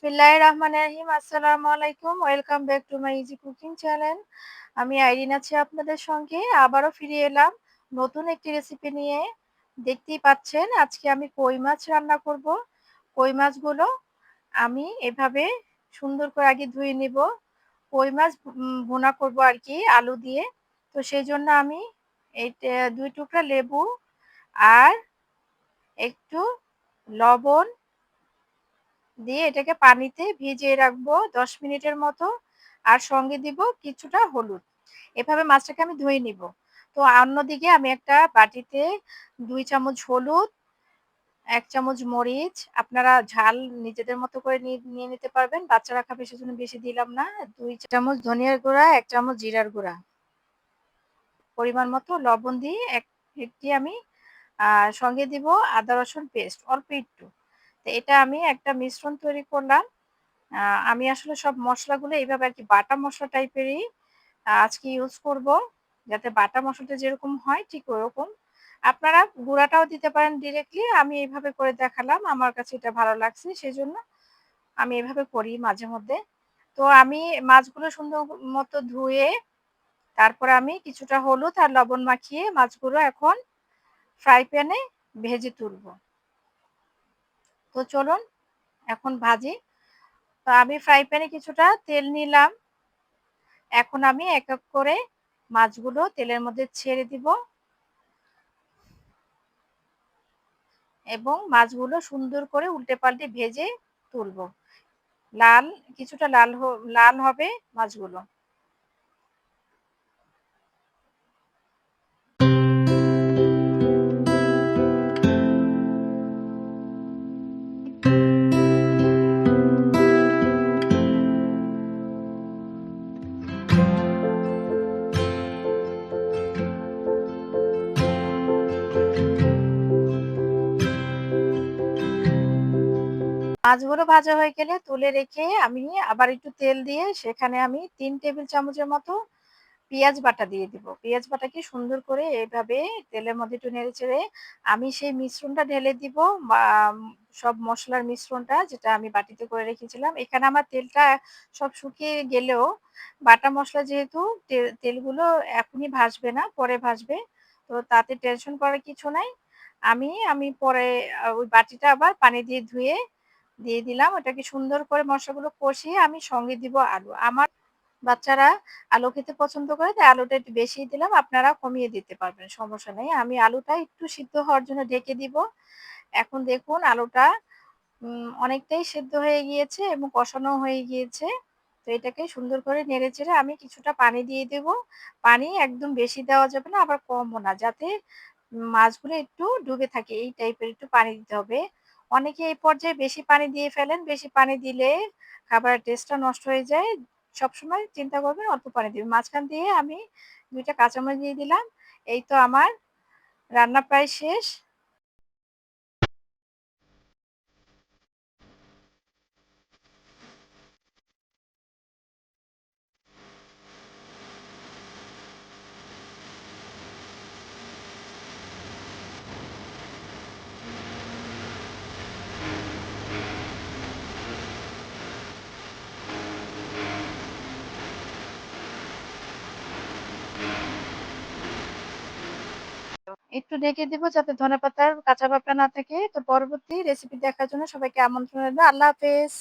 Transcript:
বিসমিল্লাহির রহমানির রহিম। আসসালামু আলাইকুম। Welcome back to my easy cooking channel. আমি আইরিন আছি আপনাদের সঙ্গে। আবারও ফিরে এলাম নতুন একটি রেসিপি নিয়ে। দেখতেই পাচ্ছেন আজকে আমি কই মাছ রান্না করব। কই মাছগুলো আমি এভাবে সুন্দর করে আগে ধুয়ে নিব। কই মাছ ভুনা করব আরকি আলু দিয়ে। তো সেইজন্য আমি ২ টুকরা লেবু আর একটু লবণ দিয়ে এটাকে পানিতে ভিজিয়ে রাখবো ১০ মিনিটের মতো। আর সঙ্গে দিব কিছুটা হলুদ। এভাবে মাছটাকে আমি ধুয়ে নিব। তো অন্যদিকে আমি একটা বাটিতে ২ চামচ হলুদ, ১ চামচ মরিচ, আপনারা ঝাল নিজেদের মতো করে নিয়ে নিতে পারবেন। বাচ্চারা খাবে সেজন্য বেশি দিলাম না। ২ চামচ ধনিয়ার গুঁড়া, ১ চামচ জিরার গুঁড়া। পরিমাণ মতো লবণ দিয়ে একটি আমি সঙ্গে দিব আদা রসুন পেস্ট অল্প একটু। তো এটা আমি একটা মিশ্রণ তৈরি করলাম। আ আমি আসলে সব মসলাগুলো এইভাবে আরকি বাটা মসলা টাইপেরই আজকে ইউজ করব। যাতে বাটা মসলাটা যেরকম হয় ঠিক ওরকম। আপনারা গুঁড়াটাও দিতে পারেন ডিরেক্টলি। আমি এইভাবে করে দেখালাম। আমার কাছে এটা ভালো লাগছে। সেজন্য আমি এভাবে করি মাঝে মধ্যে। তো আমি মাছগুলো সুন্দর মতো ধুয়ে তারপরে আমি কিছুটা হলুদ আর লবণ মাখিয়ে মাছগুলো এখন ফ্রাই প্যানে ভেজে তুলব। তো চলুন এখন ভাজি। তো আমি ফ্রাই প্যানে কিছুটা তেল নিলাম। এখন আমি এক, এক করে মাছগুলো তেলের মধ্যে ছেড়ে দিব এবং মাছগুলো সুন্দর করে উল্টে পাল্টে ভেজে তুলব। লাল কিছুটা লাল হবে মাছগুলো। মাছগুলো ভাজা হয়ে গেলে তুলে রেখে আমি আবার একটু তেল দিয়ে সেখানে আমি ৩ টেবিল চামচের মতো পেঁয়াজ বাটা দিয়ে দিব। পেঁয়াজ বাটাকে সুন্দর করে এভাবে তেলের মধ্যে একটু নেড়েচেড়ে আমি সেই মিশ্রণটা ঢেলে দিব। বা সব মসলার মিশ্রণটা যেটা আমি বাটিতে করে রেখেছিলাম। এখানে আমার তেলটা সব শুকিয়ে গেলেও বাটা মসলা যেহেতু তেলগুলো এখনই ভাসবে না, পরে ভাসবে। তো তাতে টেনশন করার কিছু নাই। আমি পরে ওই বাটিটা আবার পানি দিয়ে ধুয়ে দিয়ে দিলাম। ওটাকে সুন্দর করে মসলাগুলো কষিয়ে আমি সঙ্গে দিব আলু। আমার বাচ্চারা আলু খেতে পছন্দ করে তাই আলুটা একটু বেশিই দিলাম। আপনারা কমিয়ে দিতে পারবেন, সমস্যা নেই। আমি আলুটা একটু সিদ্ধ হওয়ার জন্য ঢেকে দিব। এখন দেখুন আলুটা অনেকটাই সেদ্ধ হয়ে গিয়েছে এবং কষানো হয়ে গিয়েছে। তো এটাকে সুন্দর করে নেড়েচেড়ে আমি কিছুটা পানি দিয়ে দেব। পানি একদম বেশি দেওয়া যাবে না আবার কমও না। যাতে মাছগুলো একটু ডুবে থাকে এই টাইপের একটু পানি দিতে হবে। অনেকে এই পর্যায়ে বেশি পানি দিয়ে ফেলেন। বেশি পানি দিলে খাবারের টেস্টটা নষ্ট হয়ে যায়। সবসময় চিন্তা করবেন অল্প পানি দিবেন। মাঝখান দিয়ে আমি ২ টা কাঁচামরিচ দিয়ে দিলাম। এই তো আমার রান্না প্রায় শেষ। একটু ঢেকে দিব যাতে ধনেপাতার কাঁচা ভাবটা না থাকে। তো পরবর্তী রেসিপি দেখার জন্য সবাইকে আমন্ত্রণ রইলো। আল্লাহ হাফেজ।